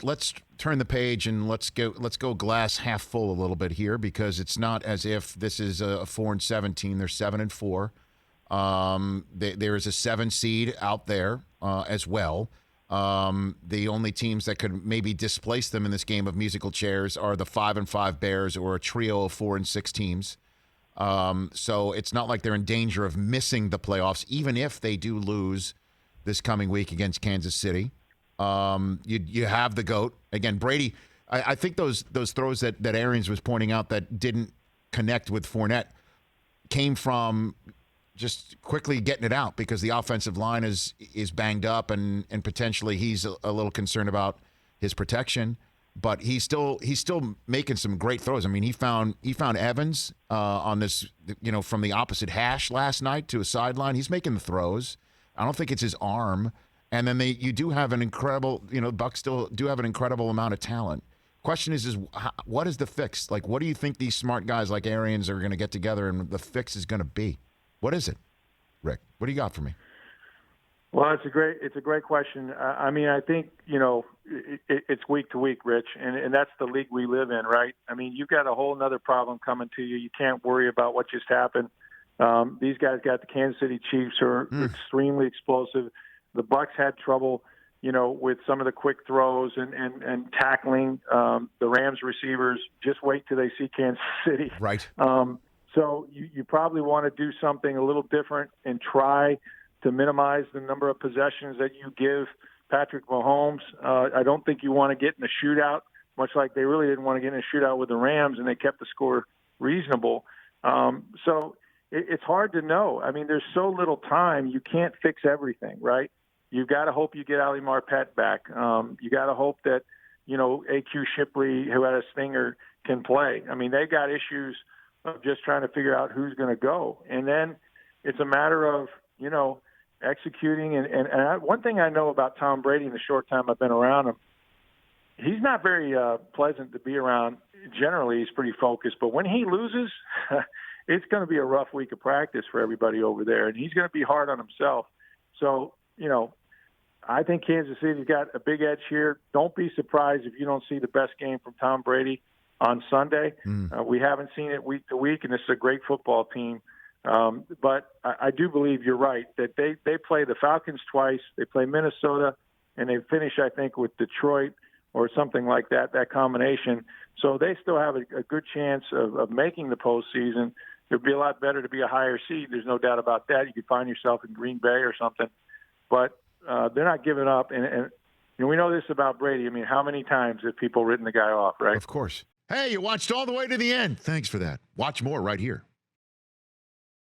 let's turn the page and let's go glass half full a little bit here, because it's not as if this is a 4-17. They're 7-4. There is a 7 seed out there as well. The only teams that could maybe displace them in this game of musical chairs are the 5-5 Bears or a trio of 4-6 teams. So it's not like they're in danger of missing the playoffs, even if they do lose this coming week against Kansas City. You have the GOAT. Again, Brady, I think those throws that Arians was pointing out that didn't connect with Fournette came from just quickly getting it out, because the offensive line is banged up and potentially he's a little concerned about his protection. But he's still making some great throws. I mean, he found Evans on this, from the opposite hash last night to a sideline. He's making the throws. I don't think it's his arm. And then you do have an incredible, Bucs still do have an incredible amount of talent. Question is what is the fix? Like, what do you think these smart guys like Arians are going to get together and the fix is going to be? What is it, Rick? What do you got for me? Well, it's a great question. I mean, I think, it's week to week, Rich, and that's the league we live in, right? I mean, you've got a whole nother problem coming to you. You can't worry about what just happened. These guys got the Kansas City Chiefs, who are extremely explosive. The Bucs had trouble, with some of the quick throws and tackling the Rams receivers. Just wait till they see Kansas City. Right. So you probably want to do something a little different and try to minimize the number of possessions that you give Patrick Mahomes. I don't think you want to get in a shootout, much like they really didn't want to get in a shootout with the Rams, and they kept the score reasonable. So it's hard to know. I mean, there's so little time. You can't fix everything, right? You've got to hope you get Ali Marpet back. You got to hope that, A.Q. Shipley, who had a stinger, can play. I mean, they got issues of just trying to figure out who's going to go. And then it's a matter of, executing. And one thing I know about Tom Brady in the short time I've been around him, he's not very pleasant to be around. Generally, he's pretty focused. But when he loses, it's going to be a rough week of practice for everybody over there. And he's going to be hard on himself. So, I think Kansas City's got a big edge here. Don't be surprised if you don't see the best game from Tom Brady on Sunday. We haven't seen it week to week, and this is a great football team. But I do believe you're right that they play the Falcons twice. They play Minnesota, and they finish, I think, with Detroit or something like that combination. So they still have a good chance of making the postseason. It would be a lot better to be a higher seed. There's no doubt about that. You could find yourself in Green Bay or something. But they're not giving up. And we know this about Brady. I mean, how many times have people written the guy off, right? Of course. Hey, you watched all the way to the end. Thanks for that. Watch more right here.